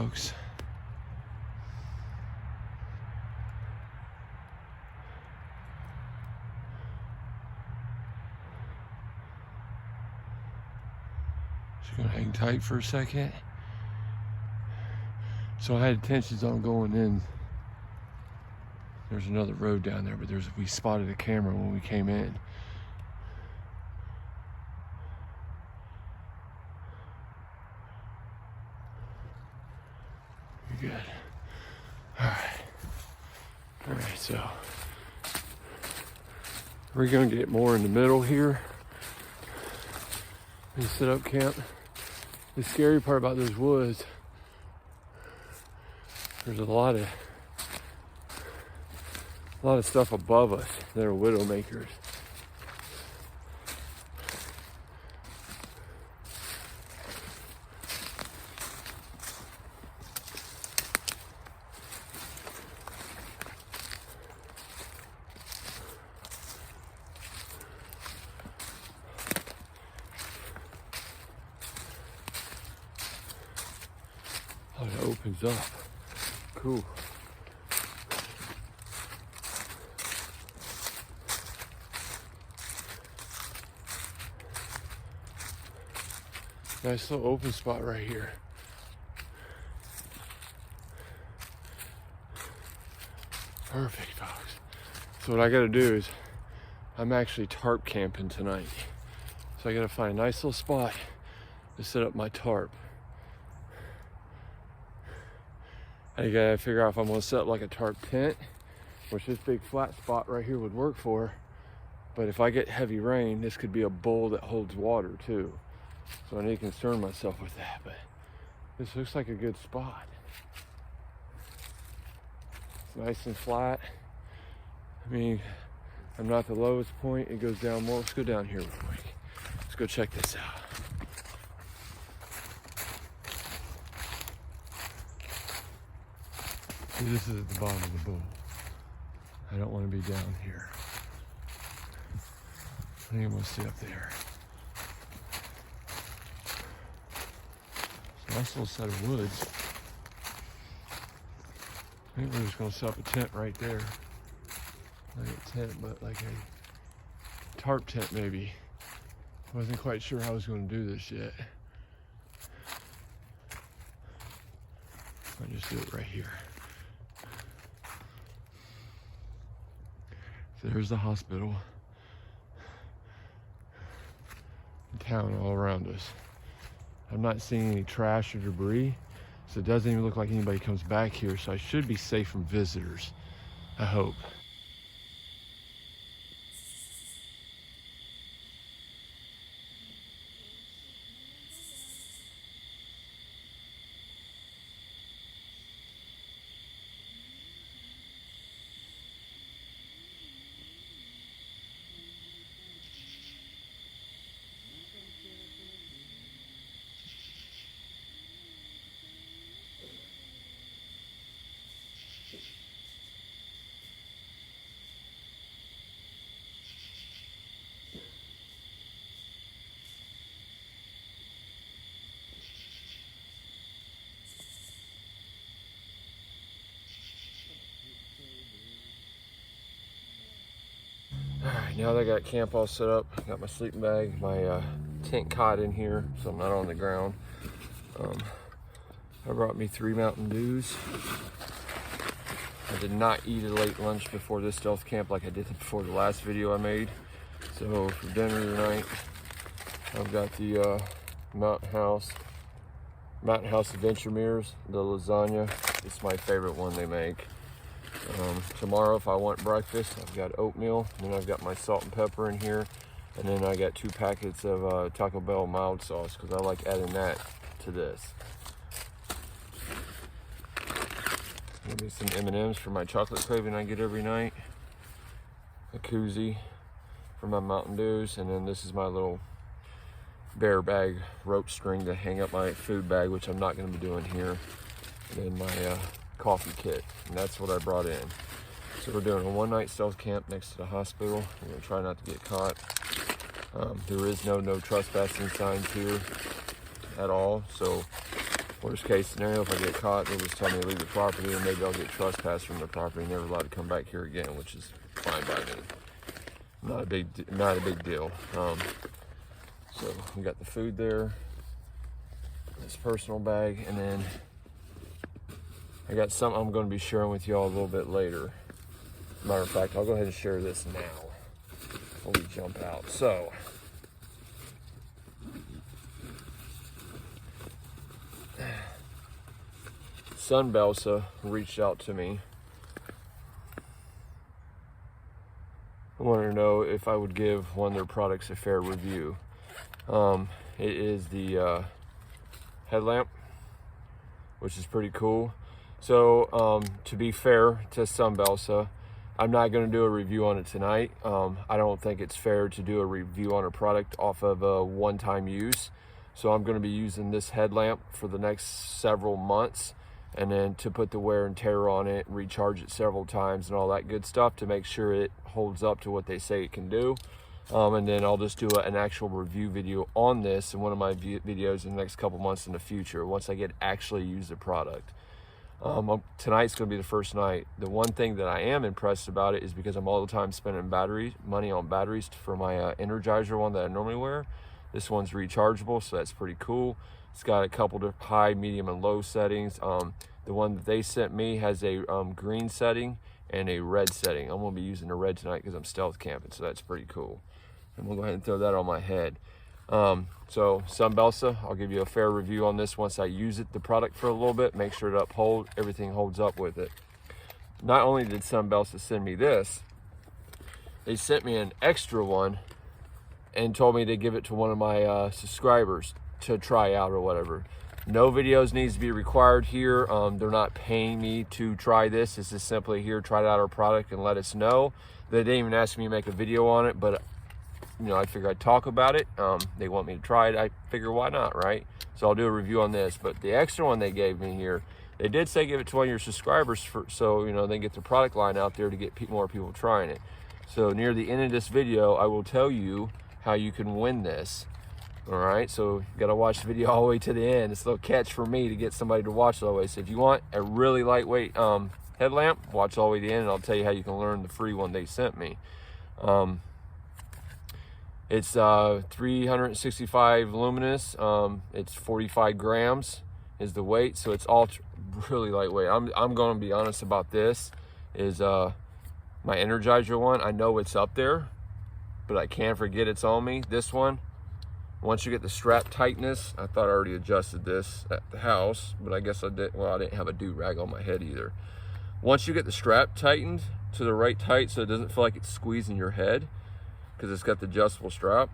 folks. Just gonna hang tight for a second. So I had intentions on going in. There's another road down there, but we spotted a camera when we came in. You're good. All right, so we're gonna get more in the middle here and set up camp. The scary part about those woods, there's a lot of stuff above us that are widow makers. Oh, it opens up. Cool. Nice little open spot right here. Perfect, folks. So what I gotta do is, I'm actually tarp camping tonight. So I gotta find a nice little spot to set up my tarp. I gotta figure out if I'm gonna set up like a tarp tent, which this big flat spot right here would work for. But if I get heavy rain, this could be a bowl that holds water too. So I need to concern myself with that, but this looks like a good spot. It's nice and flat. I mean, I'm not the lowest point, it goes down more. Let's go down here real quick. Let's go check this out. See, this is at the bottom of the bowl. I don't want to be down here. I think I'm gonna stay up there. Nice little set of woods. I think we're just gonna set up a tent right there. Not a tent, but like a tarp tent maybe. I wasn't quite sure how I was gonna do this yet. I'll just do it right here. So there's the hospital. The town all around us. I'm not seeing any trash or debris, so it doesn't even look like anybody comes back here, so I should be safe from visitors, I hope. Alright, now that I got camp all set up, got my sleeping bag, my tent cot in here, so I'm not on the ground. I brought me 3 Mountain Dews. I did not eat a late lunch before this stealth camp like I did before the last video I made. So for dinner tonight, I've got the Mountain House Adventure Mirrors, the lasagna. It's my favorite one they make. Tomorrow, if I want breakfast, I've got oatmeal, and then I've got my salt and pepper in here, and then I got 2 packets of Taco Bell mild sauce because I like adding that to this. Maybe some M&Ms for my chocolate craving I get every night, a koozie for my Mountain Dews, and then this is my little bear bag rope string to hang up my food bag, which I'm not going to be doing here, and then my coffee kit, and that's what I brought in. So we're doing a 1-night stealth camp next to the hospital. We're going to try not to get caught. There is no trespassing signs here at all, so Worst case scenario, if I get caught, they'll just tell me to leave the property, and maybe I'll get trespassed from the property and never allowed to come back here again, which is fine by me. Not a big deal. So we got the food there, this personal bag, and then I got something I'm going to be sharing with y'all a little bit later. Matter of fact, I'll go ahead and share this now before we jump out. So, SUNBLESA reached out to me. I wanted to know if I would give one of their products a fair review. It is the headlamp, which is pretty cool. So to be fair to SUNBLESA, I'm not going to do a review on it tonight. I don't think it's fair to do a review on a product off of a one-time use. So I'm going to be using this headlamp for the next several months, and then to put the wear and tear on it, recharge it several times and all that good stuff to make sure it holds up to what they say it can do. And then I'll just do an actual review video on this in one of my videos in the next couple months in the future, once I get actually use the product. Tonight's going to be the first night. The one thing that I am impressed about it is because I'm all the time spending money on batteries for my Energizer one that I normally wear. This one's rechargeable, so that's pretty cool. It's got a couple of high, medium, and low settings. The one that they sent me has a green setting and a red setting. I'm going to be using the red tonight because I'm stealth camping, so that's pretty cool. I'm going to go ahead and throw that on my head. So SUNBLESA, I'll give you a fair review on this once I use the product for a little bit, make sure everything holds up with it. Not only did SUNBLESA send me this, they sent me an extra one and told me to give it to one of my subscribers to try out or whatever. No videos needs to be required here. They're not paying me to try this. This is simply here, try out our product and let us know. They didn't even ask me to make a video on it, but you know, I figured I'd talk about it. They want me to try it. I figure why not, right? So I'll do a review on this. But the extra one they gave me here, they did say give it to one of your subscribers so you know they get the product line out there to get more people trying it. So near the end of this video, I will tell you how you can win this. All right, so you got to watch the video all the way to the end. It's a little catch for me to get somebody to watch all the way. So if you want a really lightweight headlamp, watch all the way to the end, and I'll tell you how you can learn the free one they sent me. It's 365 luminous. It's 45 grams is the weight, so it's all really lightweight. I'm going to be honest about this. Is my Energizer one? I know it's up there, but I can't forget it's on me. This one, once you get the strap tightness, I thought I already adjusted this at the house, but I guess I did. Well, I didn't have a do-rag on my head either. Once you get the strap tightened to the right tight, so it doesn't feel like it's squeezing your head, because it's got the adjustable strap,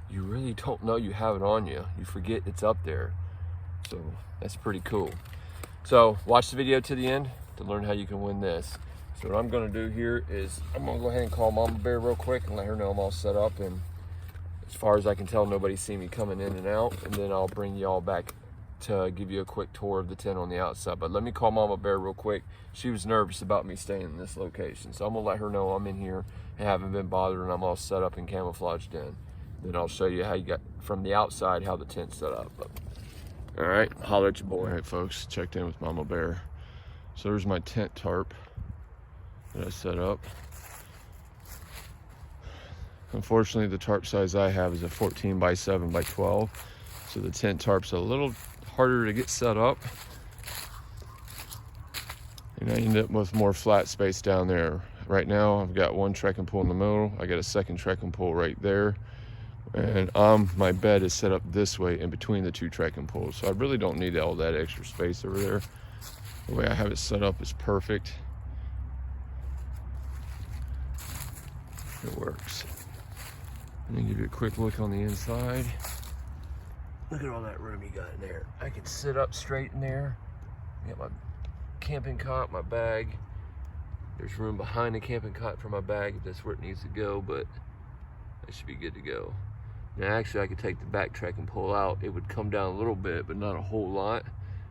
you really don't know you have it on you. You forget it's up there. So that's pretty cool. So watch the video to the end to learn how you can win this. So what I'm gonna do here is I'm gonna go ahead and call Mama Bear real quick and let her know I'm all set up, and as far as I can tell, nobody's seen me coming in and out, and then I'll bring y'all back to give you a quick tour of the tent on the outside. But let me call Mama Bear real quick. She was nervous about me staying in this location, so I'm gonna let her know I'm in here and haven't been bothered and I'm all set up and camouflaged in. Then I'll show you how you got from the outside how the tent's set up. All right, holler at your boy. All right, folks, checked in with Mama Bear. So there's my tent tarp that I set up. Unfortunately, the tarp size I have is a 14 by 7 by 12, so the tent tarp's a little harder to get set up, and I end up with more flat space down there. Right now I've got one trekking pole in the middle, I got a second trekking pole right there, and my bed is set up this way in between the two trekking poles, so I really don't need all that extra space over there. The way I have it set up is perfect. It works. Let me give you a quick look on the inside. Look at all that room you got in there. I can sit up straight in there. I got my camping cot, my bag. There's room behind the camping cot for my bag if that's where it needs to go, but I should be good to go. Now actually I could take the back trekking pole out. It would come down a little bit, but not a whole lot.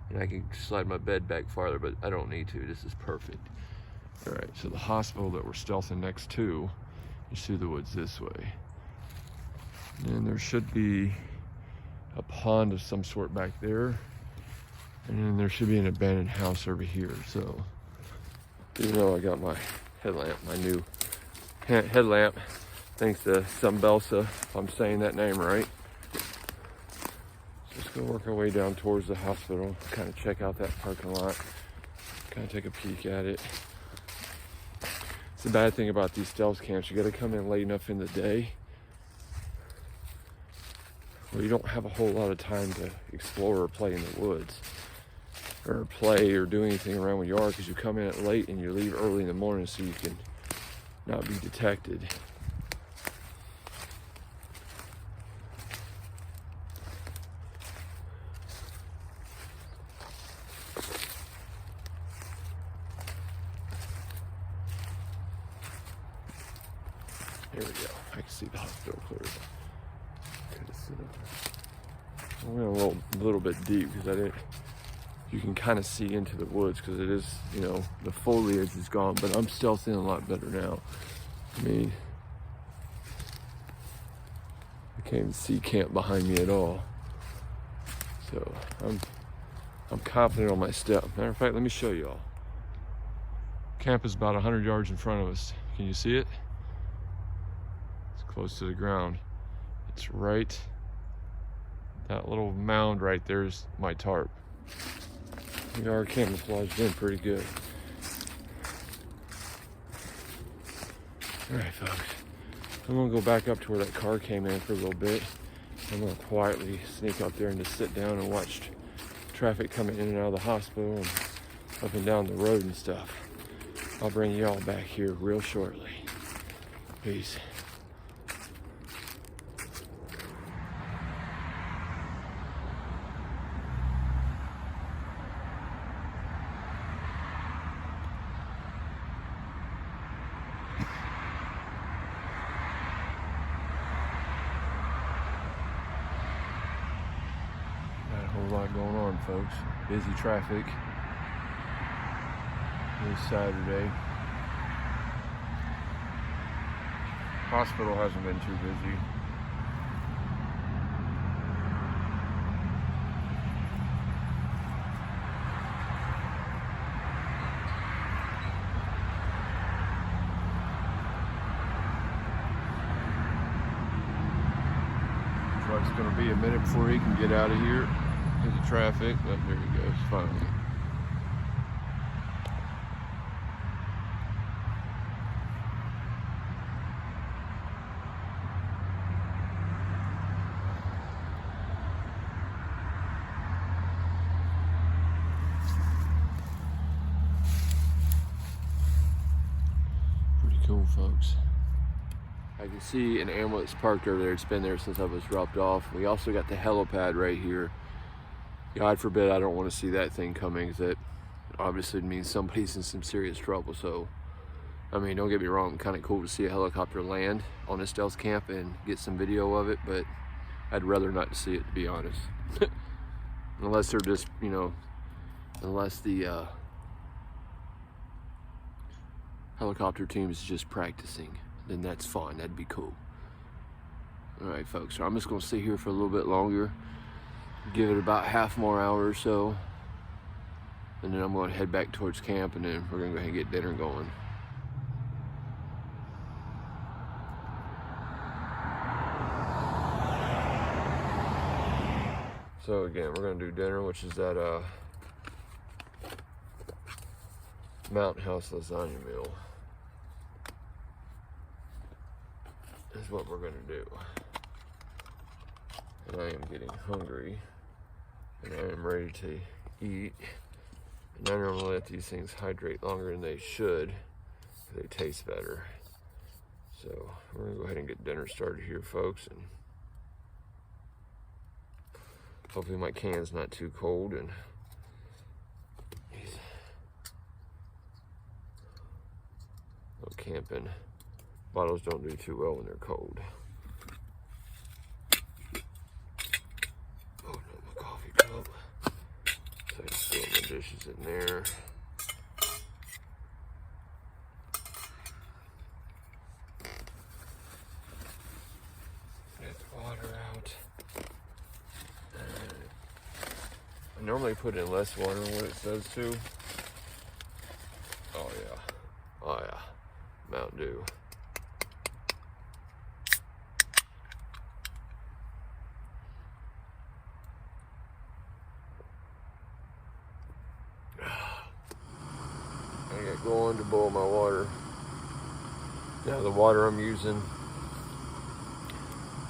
And I can slide my bed back farther, but I don't need to. This is perfect. All right, so the hospital that we're stealthing next to is through the woods this way. And there should be a pond of some sort back there. And then there should be an abandoned house over here. So, you know, I got my headlamp, my new headlamp, thanks to SUNBLESA, if I'm saying that name right. So let's go work our way down towards the hospital, kind of check out that parking lot, kind of take a peek at it. It's the bad thing about these stealth camps, you gotta come in late enough in the day where you don't have a whole lot of time to explore or play in the woods, or play or do anything around where you are, because you come in at late and you leave early in the morning so you can not be detected. There we go. I can see the hospital clearly. I went a little bit deep because I didn't. You can kind of see into the woods because it is, you know, the foliage is gone, but I'm still seeing a lot better now. I mean, I can't even see camp behind me at all. So I'm confident on my step. Matter of fact, let me show y'all. Camp is about 100 yards in front of us. Can you see it? It's close to the ground. It's right. That little mound right there is my tarp. We are camouflaged in pretty good. All right, folks. I'm gonna go back up to where that car came in for a little bit. I'm gonna quietly sneak up there and just sit down and watch traffic coming in and out of the hospital and up and down the road and stuff. I'll bring y'all back here real shortly. Peace. A lot going on, folks. Busy traffic this Saturday. Hospital hasn't been too busy. Truck's gonna be a minute before he can get out of here. Into traffic, but there he goes, finally. Pretty cool, folks. I can see an ambulance parked over there. It's been there since I was dropped off. We also got the helipad right here. God forbid I don't want to see that thing coming, because that obviously means somebody's in some serious trouble. So, I mean, don't get me wrong, kind of cool to see a helicopter land on a stealth camp and get some video of it, but I'd rather not see it, to be honest. Unless they're just, you know, unless the helicopter team is just practicing, then that's fine, that'd be cool. All right, folks, so I'm just gonna sit here for a little bit longer. Give it about half more hour or so, and then I'm going to head back towards camp, and then we're going to go ahead and get dinner going. So again, we're going to do dinner, which is that Mountain House lasagna meal. That's what we're going to do. And I am getting hungry, and I am ready to eat. And I normally let these things hydrate longer than they should, because they taste better. So we're gonna go ahead and get dinner started here, folks, and hopefully my can's not too cold. And these little camping bottles don't do too well when they're cold. Dishes in there. Get the water out. I normally put in less water than what it says to. Oh yeah. Oh yeah. Mountain Dew. I got going to boil my water. Now the water I'm using,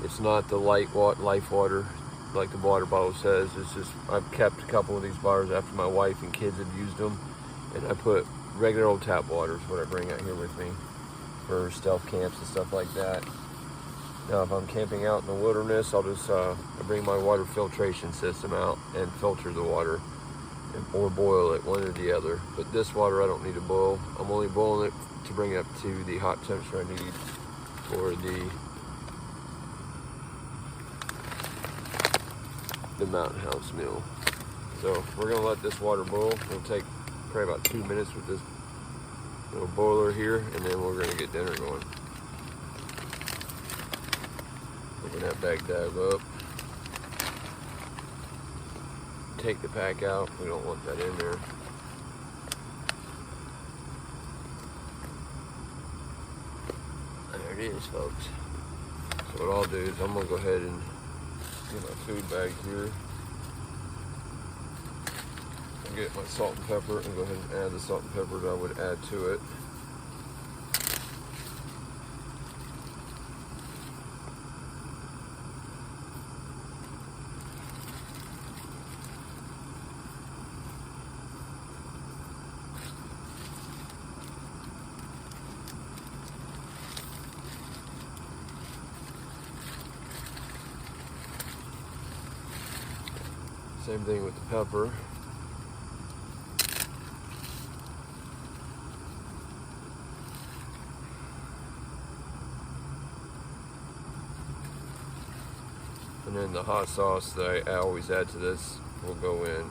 it's not the life water like the water bottle says. It's just, I've kept a couple of these bottles after my wife and kids have used them, and I put regular old tap water is what I bring out here with me for stealth camps and stuff like that. Now if I'm camping out in the wilderness, I'll just I bring my water filtration system out and filter the water or boil it, one or the other. But this water I don't need to boil. I'm only boiling it to bring it up to the hot temperature I need for the Mountain House meal. So we're gonna let this water boil. It'll take probably about 2 minutes with this little boiler here, and then we're gonna get dinner going. Open that bag tab up. Take the pack out. We don't want that in there. There it is, folks. So what I'll do is I'm gonna go ahead and get my food bag here. I'll get my salt and pepper and go ahead and add the salt and pepper that I would add to it. Same thing with the pepper. And then the hot sauce that I always add to this will go in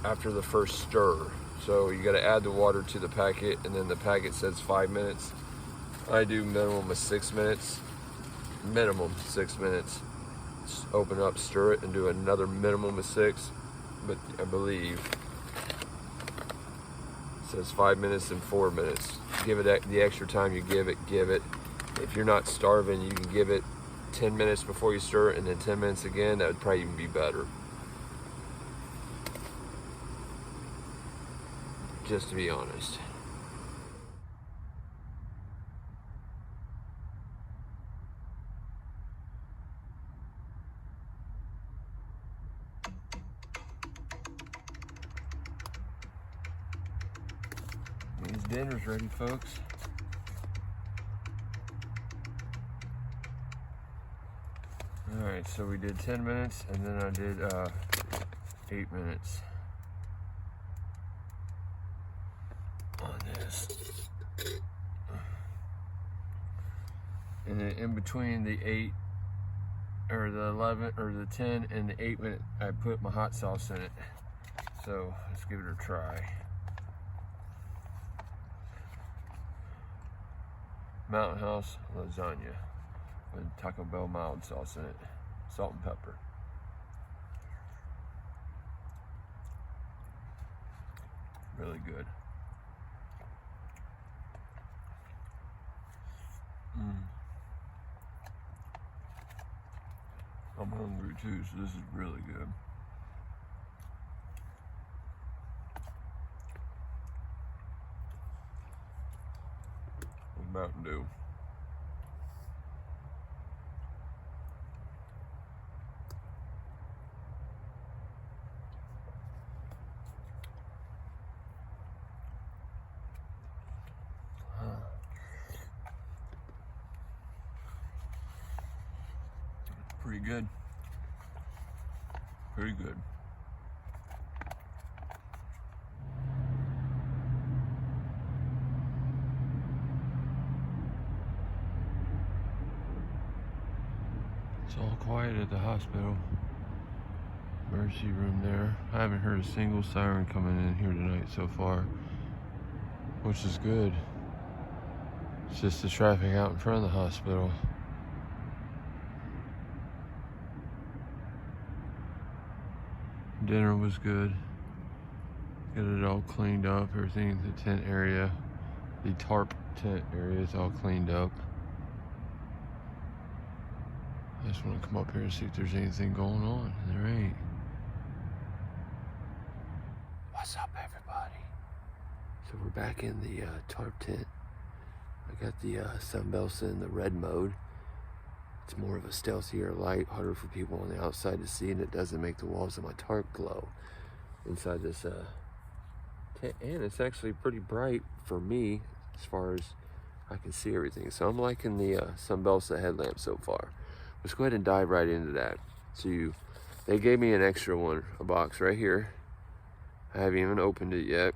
after the first stir. So you got to add the water to the packet, and then the packet says 5 minutes. I do minimum of 6 minutes. Minimum 6 minutes. Open up, stir it, and do another minimum of 6. But I believe it says 5 minutes and 4 minutes. Give it the extra time you give it. If you're not starving, you can give it 10 minutes before you stir it, and then 10 minutes again. That would probably even be better. Just to be honest. Dinner's ready, folks. Alright, so we did 10 minutes, and then I did 8 minutes on this. And then in between the 8 or the 11 or the 10 and the 8 minute, I put my hot sauce in it. So let's give it a try. Mountain House lasagna with Taco Bell mild sauce in it, salt and pepper. Really good. I'm hungry too, so this is really good. Mountain Dew. Pretty good. Pretty good. It's all quiet at the hospital. Emergency room there. I haven't heard a single siren coming in here tonight so far, which is good. It's just the traffic out in front of the hospital. Dinner was good. Got it all cleaned up. Everything, the tent area, the tarp tent area is all cleaned up. I just want to come up here and see if there's anything going on. There ain't. What's up, everybody? So we're back in the tarp tent. I got the SUNBLESA in the red mode. It's more of a stealthier light, harder for people on the outside to see, and it doesn't make the walls of my tarp glow inside this tent. And it's actually pretty bright for me as far as I can see everything. So I'm liking the SUNBLESA headlamp so far. Let's go ahead and dive right into that. So they gave me an extra one, a box right here. I haven't even opened it yet.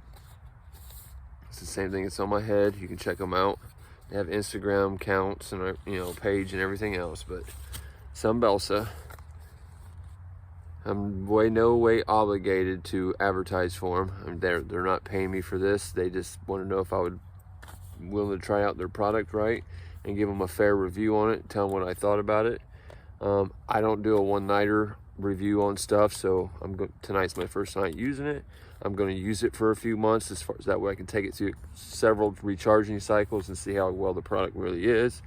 It's the same thing, it's on my head. You can check them out. They have Instagram accounts and page and everything else, but SUNBLESA, I'm no way obligated to advertise for them. They're not paying me for this. They just want to know if I would willing to try out their product, right, and give them a fair review on it, tell them what I thought about it. I don't do a one-nighter review on stuff, so tonight's my first night using it. I'm going to use it for a few months, as far as that way I can take it through several recharging cycles and see how well the product really is.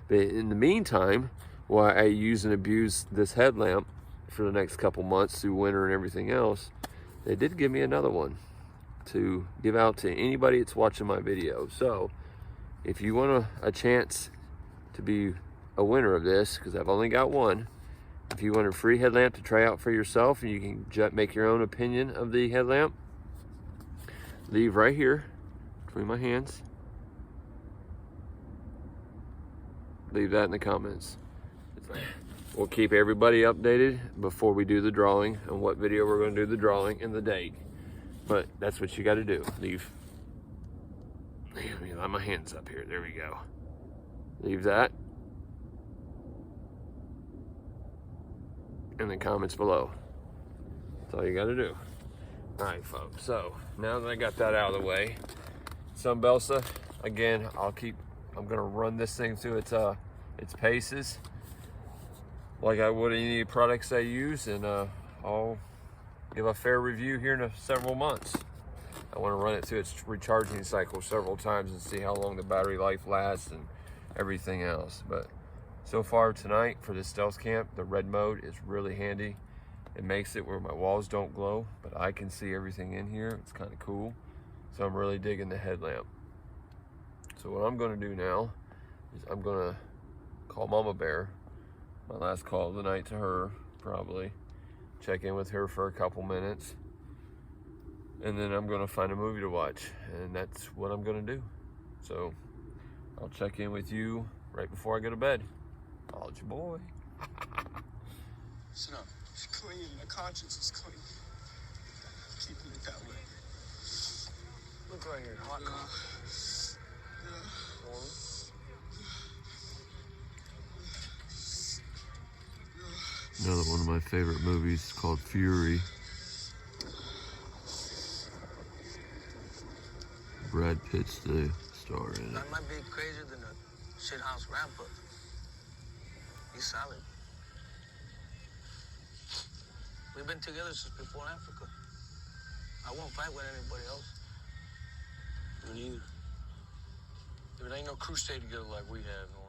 But in the meantime, while I use and abuse this headlamp for the next couple months through winter and everything else, they did give me another one to give out to anybody that's watching my video. So if you want a chance to be a winner of this, because I've only got one, if you want a free headlamp to try out for yourself and you can make your own opinion of the headlamp, leave right here between my hands. Leave that in the comments. We'll keep everybody updated before we do the drawing on what video we're going to do the drawing and the date. But that's what you got to do. Leave. Let me line my hands up here. There we go. Leave that in the comments below. That's all you got to do. All right, folks. So now that I got that out of the way, SUNBLESA, again, I'm gonna run this thing through its paces, like I would any products I use, and I'll give a fair review here in several months. I want to run it through its recharging cycle several times and see how long the battery life lasts and everything else. But so far tonight for this stealth camp, the red mode is really handy. It makes it where my walls don't glow, but I can see everything in here. It's kind of cool. So I'm really digging the headlamp. So what I'm gonna do now is I'm gonna call Mama Bear, my last call of the night to her, probably. Check in with her for a couple minutes. And then I'm gonna find a movie to watch, and that's what I'm gonna do. So I'll check in with you right before I go to bed. I'll your boy. Listen up. It's clean. My conscience is clean. Keeping it that way. Look right here. Hot coffee. Another one of my favorite movies called Fury. Brad Pitt's the star in it. That might be crazier than a shithouse ramp-up. He's solid. We've been together since before Africa. I won't fight with anybody else. Me neither. There ain't no crew stay together like we have, no.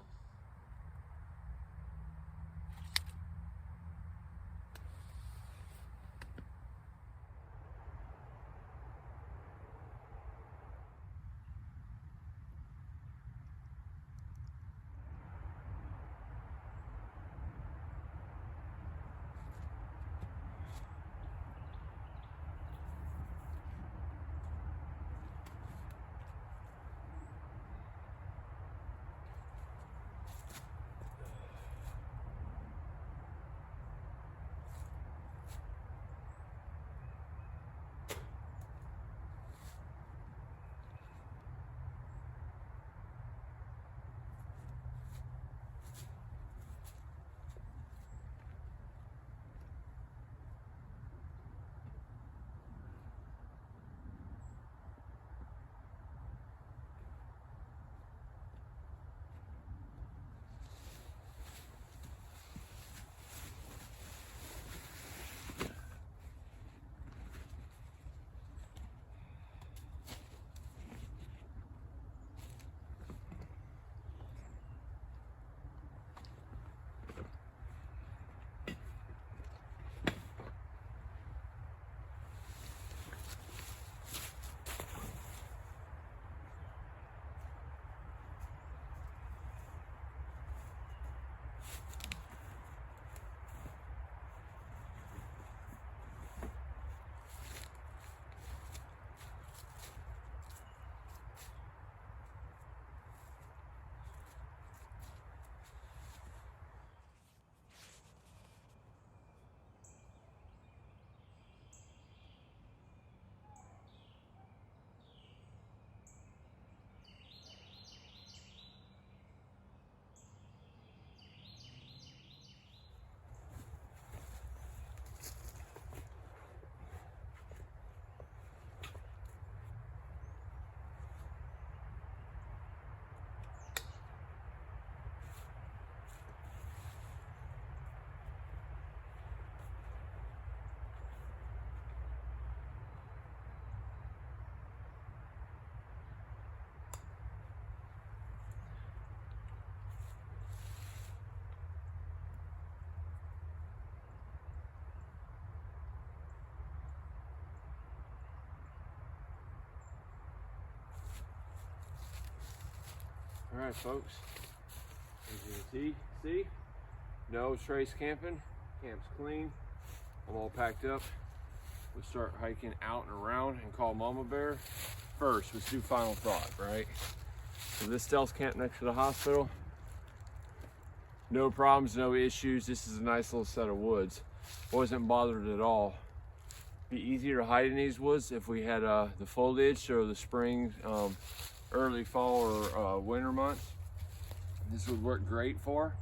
All right, folks. As you can see, no trace camping. Camp's clean. I'm all packed up. We'll start hiking out and around and call Mama Bear. First, let's do final thought, right? So this Stealth camp next to the hospital, no problems, no issues. This is a nice little set of woods. Wasn't bothered at all. Be easier to hide in these woods if we had the foliage or the spring, early fall or winter months. This would work great for.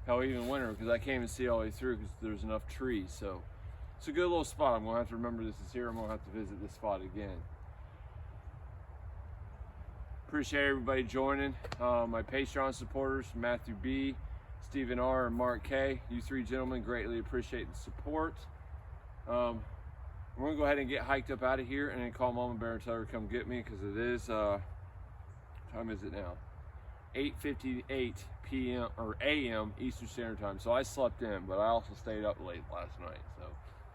Hell, even winter, because I can't even see all the way through because there's enough trees. So it's a good little spot. I'm gonna have to remember this is here. I'm gonna have to visit this spot again. Appreciate everybody joining. My Patreon supporters, Matthew B, Stephen R, and Mark K. You three gentlemen, greatly appreciate the support. We're gonna go ahead and get hiked up out of here and then call Mama Bear and tell her to come get me, because it is, what time is it now? 8:58 p.m. or a.m. Eastern Standard Time. So I slept in, but I also stayed up late last night. So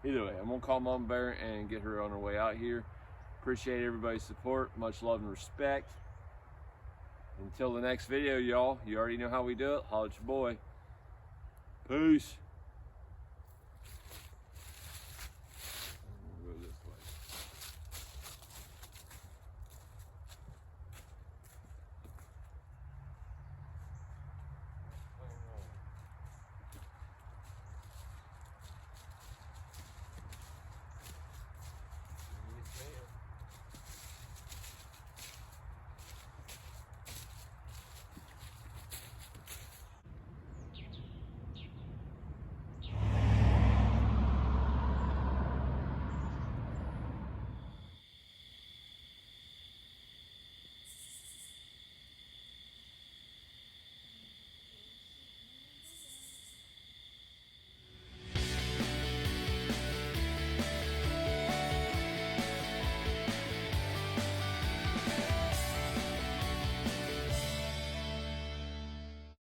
either way, I'm gonna call Mama Bear and get her on her way out here. Appreciate everybody's support. Much love and respect. Until the next video, y'all, you already know how we do it. Holla at your boy. Peace.